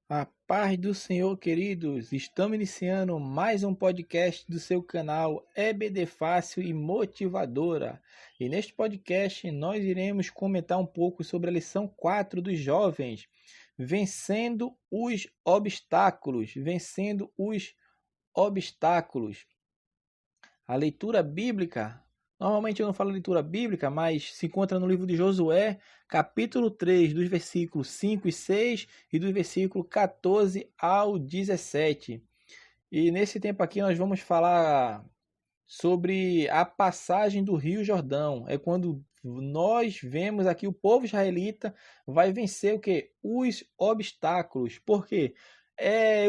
A paz do Senhor, queridos. Estamos iniciando mais um podcast do seu canal EBD Fácil e Motivadora. E neste podcast nós iremos comentar um pouco sobre a lição 4 dos jovens, vencendo os obstáculos, vencendo os obstáculos. A leitura bíblica, normalmente eu não falo leitura bíblica, mas se encontra no livro de Josué, capítulo 3, dos versículos 5 e 6 e do versículo 14 ao 17. E nesse tempo aqui nós vamos falar sobre a passagem do Rio Jordão. É quando nós vemos aqui o povo israelita vai vencer o que? Os obstáculos. Por quê?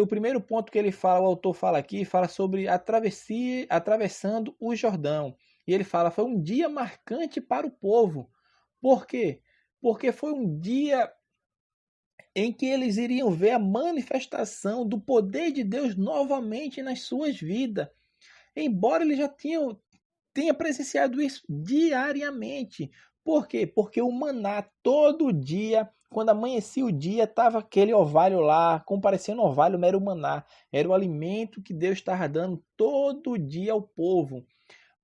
O primeiro ponto que ele fala, o autor fala aqui, fala sobre a travessia, atravessando o Jordão. E ele fala, foi um dia marcante para o povo. Por quê? Porque foi um dia em que eles iriam ver a manifestação do poder de Deus novamente nas suas vidas. Embora eles já tenha presenciado isso diariamente. Por quê? Porque o maná todo dia, quando amanhecia o dia, estava aquele orvalho lá, comparecendo orvalho, mas era o maná. Era o alimento que Deus estava dando todo dia ao povo.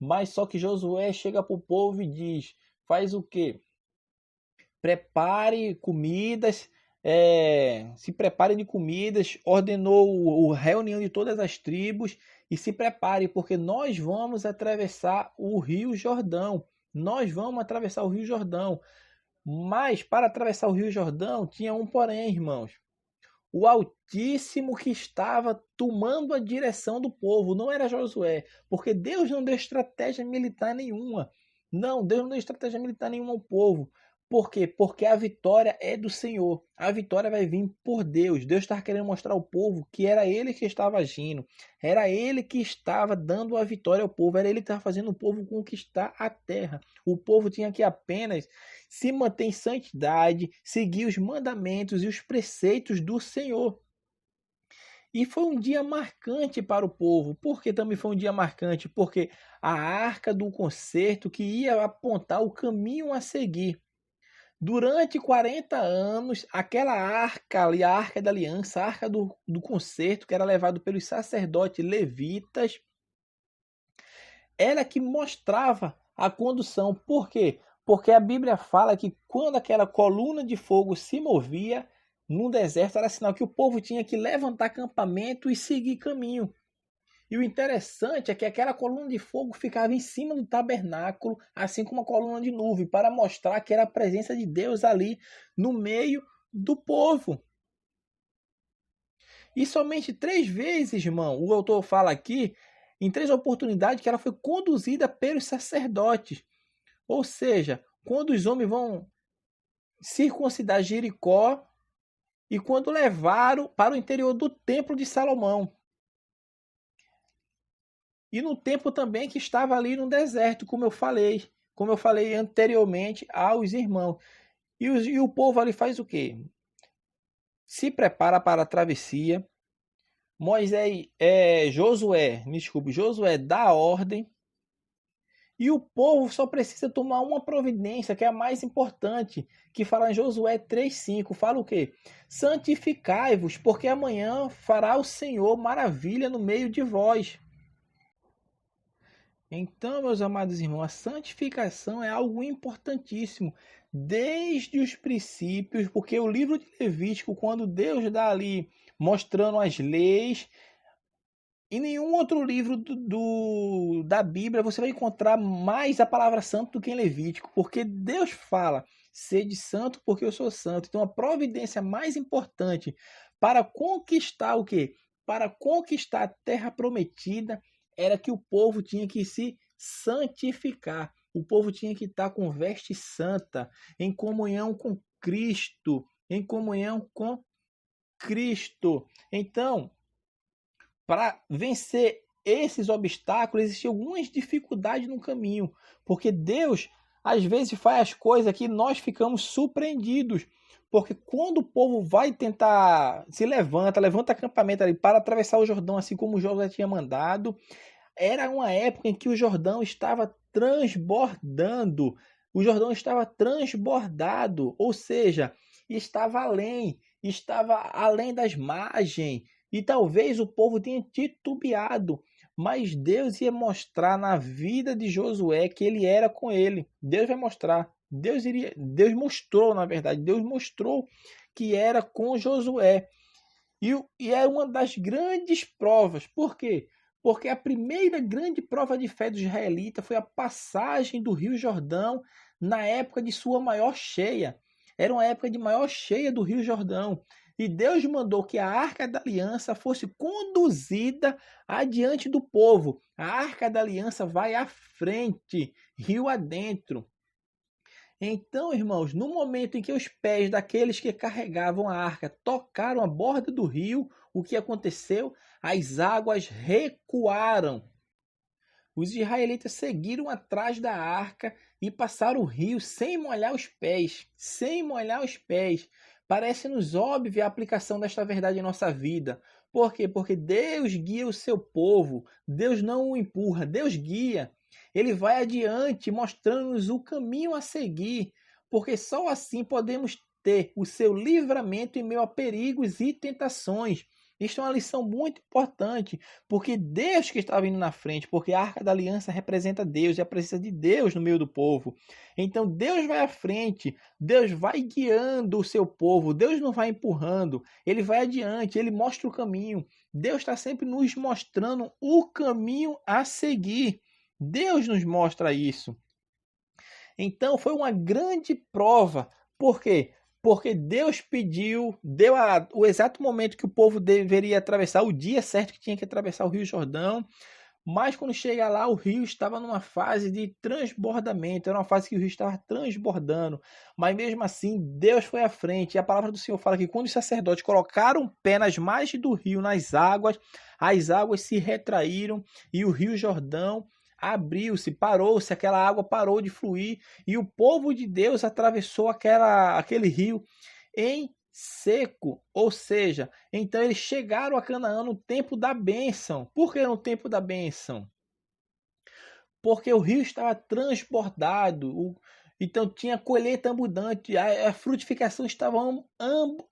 Mas só que Josué chega para o povo e diz, faz o quê? Prepare comidas, se preparem de comidas, ordenou a reunião de todas as tribos e se prepare, porque nós vamos atravessar o Rio Jordão. Nós vamos atravessar o Rio Jordão. Mas para atravessar o Rio Jordão tinha um porém, irmãos. O Altíssimo que estava tomando a direção do povo, não era Josué, porque Deus não deu estratégia militar nenhuma. Não, Deus não deu estratégia militar nenhuma ao povo. Por quê? Porque a vitória é do Senhor. A vitória vai vir por Deus. Deus estava querendo mostrar ao povo que era Ele que estava agindo. Era Ele que estava dando a vitória ao povo. Era Ele que estava fazendo o povo conquistar a terra. O povo tinha que apenas se manter em santidade, seguir os mandamentos e os preceitos do Senhor. E foi um dia marcante para o povo. Por que também foi um dia marcante? Porque a arca do concerto que ia apontar o caminho a seguir. Durante 40 anos, aquela arca ali, a arca da aliança, a arca do concerto, que era levado pelos sacerdotes levitas, ela que mostrava a condução. Por quê? Porque a Bíblia fala que quando aquela coluna de fogo se movia no deserto, era sinal que o povo tinha que levantar acampamento e seguir caminho. E o interessante é que aquela coluna de fogo ficava em cima do tabernáculo, assim como uma coluna de nuvem, para mostrar que era a presença de Deus ali no meio do povo. E somente 3 vezes, irmão, o autor fala aqui, em 3 oportunidades, que ela foi conduzida pelos sacerdotes. Ou seja, quando os homens vão circuncidar Jericó e quando levaram para o interior do templo de Salomão. E no tempo também que estava ali no deserto, como eu falei anteriormente aos irmãos. E o povo ali faz o quê? Se prepara para a travessia. Josué dá a ordem. E o povo só precisa tomar uma providência, que é a mais importante, que fala em Josué 3,5. Fala o quê? Santificai-vos, porque amanhã fará o Senhor maravilha no meio de vós. Então, meus amados irmãos, a santificação é algo importantíssimo, desde os princípios, porque o livro de Levítico, quando Deus dá ali mostrando as leis, em nenhum outro livro da Bíblia você vai encontrar mais a palavra santo do que em Levítico, porque Deus fala, sede santo porque eu sou santo. Então a providência mais importante para conquistar o quê? Para conquistar a terra prometida era que o povo tinha que se santificar. O povo tinha que estar com veste santa, em comunhão com Cristo, em comunhão com Cristo. Então, para vencer esses obstáculos, existem algumas dificuldades no caminho, porque Deus às vezes faz as coisas que nós ficamos surpreendidos, porque quando o povo vai tentar, levanta acampamento ali para atravessar o Jordão, assim como Josué tinha mandado, era uma época em que o Jordão estava transbordando, o Jordão estava transbordado, ou seja, estava além. estava além das margens, e talvez o povo tenha titubeado, mas Deus ia mostrar na vida de Josué que ele era com ele. Deus vai mostrar. Deus mostrou, na verdade, Deus mostrou que era com Josué. E é uma das grandes provas. Por quê? Porque a primeira grande prova de fé do israelita foi a passagem do Rio Jordão na época de sua maior cheia. Era uma época de maior cheia do Rio Jordão. E Deus mandou que a Arca da Aliança fosse conduzida adiante do povo. A Arca da Aliança vai à frente, rio adentro. Então, irmãos, no momento em que os pés daqueles que carregavam a arca tocaram a borda do rio, o que aconteceu? As águas recuaram. Os israelitas seguiram atrás da arca e passaram o rio sem molhar os pés. Sem molhar os pés. Parece-nos óbvia a aplicação desta verdade em nossa vida. Por quê? Porque Deus guia o seu povo. Deus não o empurra, Deus guia. Ele vai adiante, mostrando-nos o caminho a seguir, porque só assim podemos ter o seu livramento em meio a perigos e tentações. Isto é uma lição muito importante, porque Deus que está vindo na frente, porque a Arca da Aliança representa Deus e a presença de Deus no meio do povo. Então Deus vai à frente, Deus vai guiando o seu povo, Deus não vai empurrando, Ele vai adiante, Ele mostra o caminho. Deus está sempre nos mostrando o caminho a seguir. Deus nos mostra isso. Então foi uma grande prova. Por quê? Porque Deus pediu, deu o exato momento que o povo deveria atravessar, o dia certo que tinha que atravessar o Rio Jordão. Mas quando chega lá, o rio estava numa fase de transbordamento, era uma fase que o rio estava transbordando. Mas mesmo assim, Deus foi à frente. E a palavra do Senhor fala que quando os sacerdotes colocaram o pé nas margens do rio, nas águas, as águas se retraíram e o Rio Jordão abriu-se, parou-se, aquela água parou de fluir e o povo de Deus atravessou aquele rio em seco, ou seja, então eles chegaram a Canaã no tempo da bênção. Por que no tempo da bênção? Porque o rio estava transbordado, então tinha colheita abundante, a frutificação estava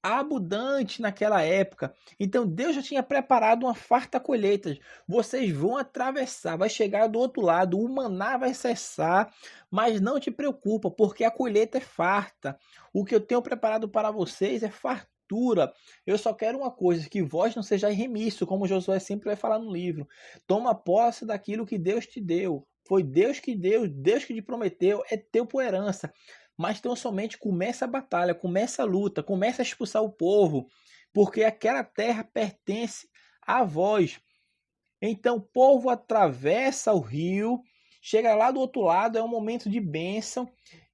abundante naquela época. Então Deus já tinha preparado uma farta colheita. Vocês vão atravessar, vai chegar do outro lado, o maná vai cessar, mas não te preocupa, porque a colheita é farta. O que eu tenho preparado para vocês é fartura. Eu só quero uma coisa, que vós não sejais remisso, como Josué sempre vai falar no livro. Toma posse daquilo que Deus te deu. Foi Deus que deu, Deus que te prometeu, é teu por herança. Mas tão somente começa a batalha, começa a luta, começa a expulsar o povo, porque aquela terra pertence a vós. Então o povo atravessa o rio, chega lá do outro lado, é um momento de bênção.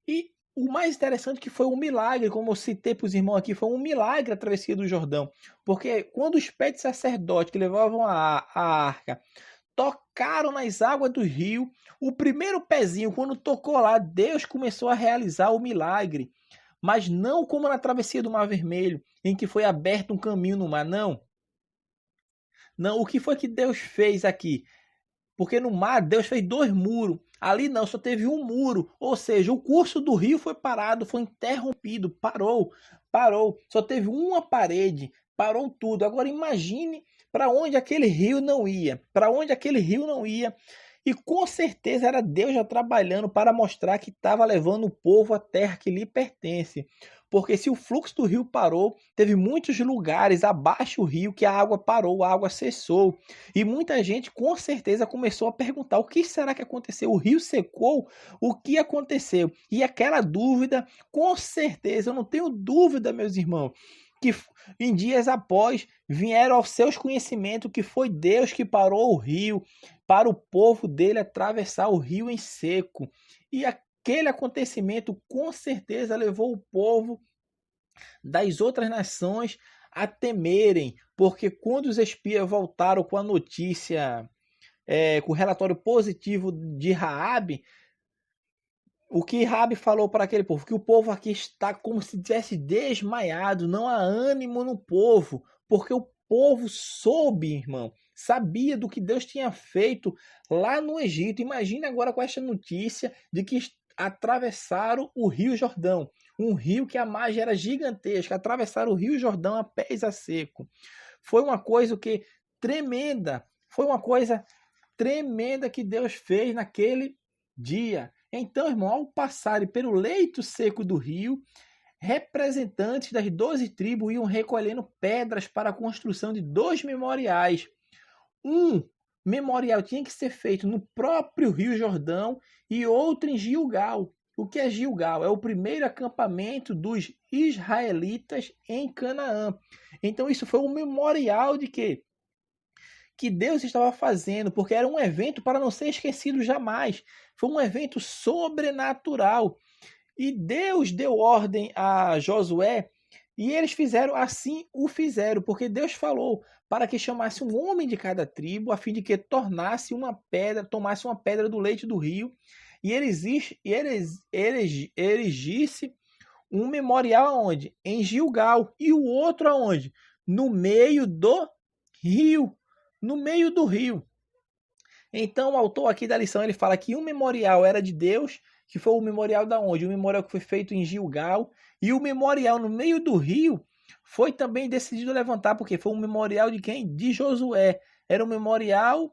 E o mais interessante que foi um milagre, como eu citei para os irmãos aqui, foi um milagre a travessia do Jordão. Porque quando os pés de sacerdote que levavam a arca tocaram nas águas do rio, o primeiro pezinho, quando tocou lá, Deus começou a realizar o milagre. Mas não como na travessia do Mar Vermelho, em que foi aberto um caminho no mar, não. Não, o que foi que Deus fez aqui? Porque no mar Deus fez 2 muros. Ali não, só teve um muro. Ou seja, o curso do rio foi parado, foi interrompido, parou. Só teve uma parede, parou tudo. Agora imagine para onde aquele rio não ia. Para onde aquele rio não ia. E com certeza era Deus já trabalhando para mostrar que estava levando o povo à terra que lhe pertence. Porque se o fluxo do rio parou, teve muitos lugares abaixo do rio que a água parou, a água cessou. E muita gente com certeza começou a perguntar: o que será que aconteceu? O rio secou? O que aconteceu? E aquela dúvida, com certeza, eu não tenho dúvida, meus irmãos, que em dias após vieram aos seus conhecimentos que foi Deus que parou o rio para o povo dele atravessar o rio em seco. E aquele acontecimento com certeza levou o povo das outras nações a temerem, porque quando os espias voltaram com a notícia, com o relatório positivo de Raabe, o que Raabe falou para aquele povo? Que o povo aqui está como se tivesse desmaiado, não há ânimo no povo, porque o povo soube, irmão, sabia do que Deus tinha feito lá no Egito. Imagine agora com esta notícia de que atravessaram o Rio Jordão. Um rio que a margem era gigantesca, atravessaram o Rio Jordão a pés a seco. Foi uma coisa que tremenda, foi uma coisa tremenda que Deus fez naquele dia. Então, irmão, ao passarem pelo leito seco do rio, representantes das 12 tribos iam recolhendo pedras para a construção de 2 memoriais. Um memorial tinha que ser feito no próprio Rio Jordão e outro em Gilgal. O que é Gilgal? É o primeiro acampamento dos israelitas em Canaã. Então isso foi um memorial de quê? Que Deus estava fazendo, porque era um evento para não ser esquecido jamais. Foi um evento sobrenatural. E Deus deu ordem a Josué e eles fizeram assim, o fizeram, porque Deus falou para que chamasse um homem de cada tribo, a fim de que tornasse uma pedra, tomasse uma pedra do leite do rio, e erigisse um memorial aonde? Em Gilgal, e o outro aonde? No meio do rio, no meio do rio. Então, o autor aqui da lição, ele fala que um memorial era de Deus, que foi o memorial da onde? O memorial que foi feito em Gilgal, e o memorial no meio do rio foi também decidido levantar, porque foi um memorial de quem? De Josué. Era um memorial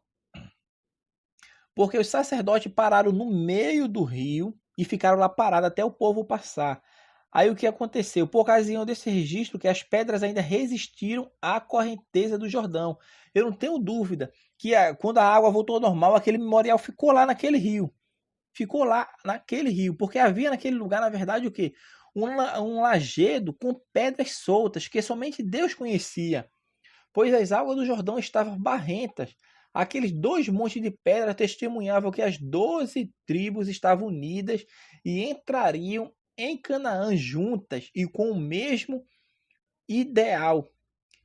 porque os sacerdotes pararam no meio do rio e ficaram lá parados até o povo passar. Aí o que aconteceu? Por ocasião desse registro, que as pedras ainda resistiram à correnteza do Jordão. Eu não tenho dúvida que quando a água voltou ao normal, aquele memorial ficou lá naquele rio. Ficou lá naquele rio, porque havia naquele lugar, na verdade, o quê? Um lajedo com pedras soltas, que somente Deus conhecia, pois as águas do Jordão estavam barrentas. Aqueles 2 montes de pedra testemunhavam que as 12 tribos estavam unidas e entrariam em Canaã juntas e com o mesmo ideal.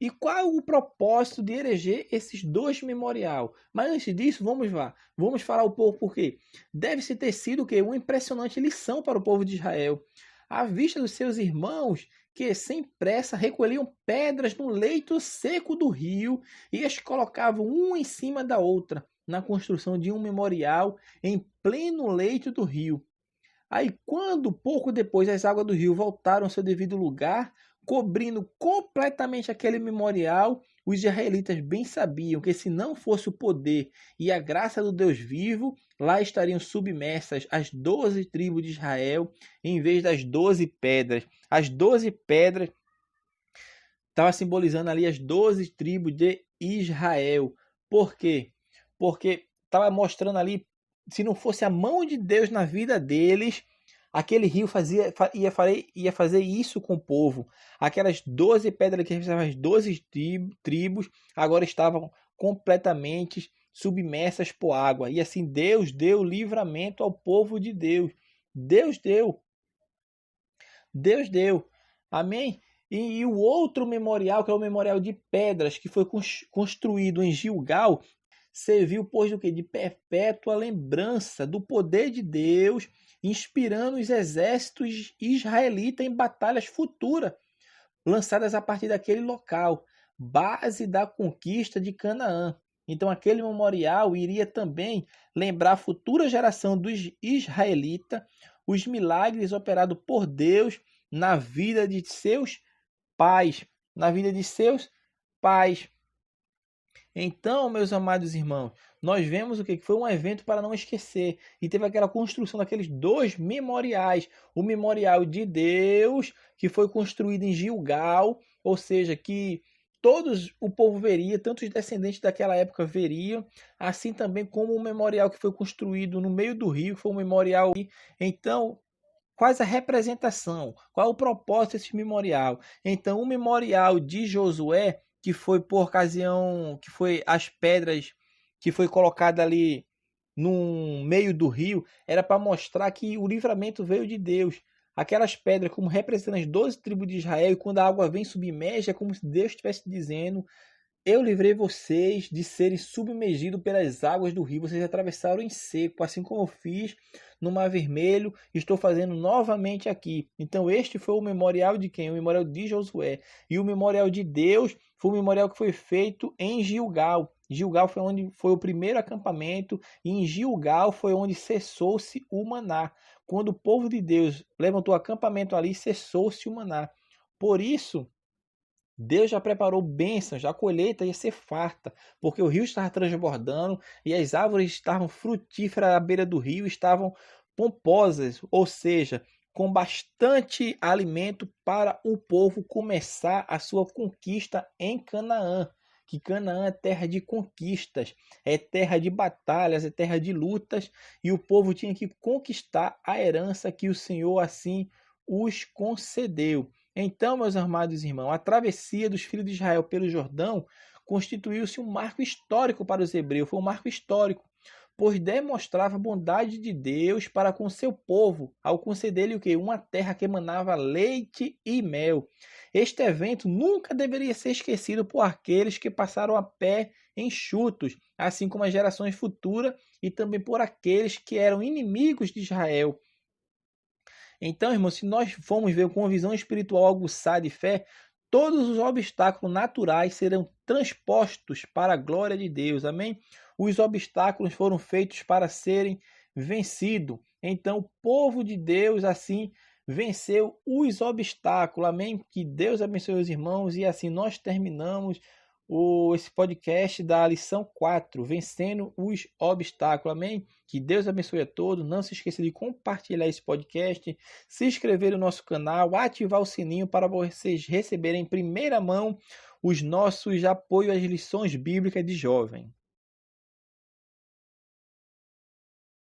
E qual é o propósito de eleger esses 2 memorial? Mas antes disso, vamos falar um pouco porque deve-se ter sido que uma impressionante lição para o povo de Israel, à vista dos seus irmãos que sem pressa recolhiam pedras no leito seco do rio e as colocavam uma em cima da outra na construção de um memorial em pleno leito do rio. Aí, quando pouco depois as águas do rio voltaram ao seu devido lugar, cobrindo completamente aquele memorial, os israelitas bem sabiam que se não fosse o poder e a graça do Deus vivo, lá estariam submersas as 12 tribos de Israel, em vez das 12 pedras. As 12 pedras estavam simbolizando ali as 12 tribos de Israel. Por quê? Porque estava mostrando ali, se não fosse a mão de Deus na vida deles, aquele rio ia fazer isso com o povo. Aquelas 12 pedras que representavam as 12 tribos, agora estavam completamente submersas por água. E assim Deus deu livramento ao povo de Deus. Deus deu. Deus deu. Amém? E o outro memorial, que é o memorial de pedras, que foi construído em Gilgal, serviu, pois, do que? De perpétua lembrança do poder de Deus, inspirando os exércitos israelitas em batalhas futuras, lançadas a partir daquele local, base da conquista de Canaã. Então, aquele memorial iria também lembrar a futura geração dos israelitas os milagres operados por Deus na vida de seus pais. Na vida de seus pais. Então, meus amados irmãos, nós vemos o que foi um evento para não esquecer. E teve aquela construção daqueles 2 memoriais. O memorial de Deus, que foi construído em Gilgal, ou seja, que todos o povo veria, tanto os descendentes daquela época veriam, assim também como o memorial que foi construído no meio do rio, que foi um memorial. Então, quais a representação? Qual é o propósito desse memorial? Então, o memorial de Josué, que foi por ocasião, que foi as pedras que foi colocada ali no meio do rio, era para mostrar que o livramento veio de Deus. Aquelas pedras como representam as 12 tribos de Israel, e quando a água vem submerge, é como se Deus estivesse dizendo: eu livrei vocês de serem submergidos pelas águas do rio. Vocês atravessaram em seco, assim como eu fiz no Mar Vermelho, estou fazendo novamente aqui. Então este foi o memorial de quem? O memorial de Josué. E o memorial de Deus foi o memorial que foi feito em Gilgal. Gilgal foi onde foi o primeiro acampamento, e em Gilgal foi onde cessou-se o maná. quando o povo de Deus levantou acampamento ali, cessou-se o maná. Por isso, Deus já preparou bênçãos, a colheita ia ser farta, porque o rio estava transbordando e as árvores estavam frutíferas à beira do rio, estavam pomposas, ou seja, com bastante alimento para o povo começar a sua conquista em Canaã. Que Canaã é terra de conquistas, é terra de batalhas, é terra de lutas, e o povo tinha que conquistar a herança que o Senhor assim os concedeu. Então, meus amados irmãos, a travessia dos filhos de Israel pelo Jordão constituiu-se um marco histórico para os hebreus, foi um marco histórico, pois demonstrava a bondade de Deus para com seu povo, ao conceder-lhe o quê? Uma terra que emanava leite e mel. Este evento nunca deveria ser esquecido por aqueles que passaram a pé enxutos, assim como as gerações futuras e também por aqueles que eram inimigos de Israel. Então, irmão, se nós formos ver com uma visão espiritual aguçada e fé, todos os obstáculos naturais serão transpostos para a glória de Deus. Amém? Os obstáculos foram feitos para serem vencidos. Então, o povo de Deus, assim, venceu os obstáculos. Amém? Que Deus abençoe os irmãos. E assim nós terminamos esse podcast da lição 4, vencendo os obstáculos. Amém? Que Deus abençoe a todos. Não se esqueça de compartilhar esse podcast, se inscrever no nosso canal, ativar o sininho para vocês receberem em primeira mão os nossos apoios às lições bíblicas de jovem.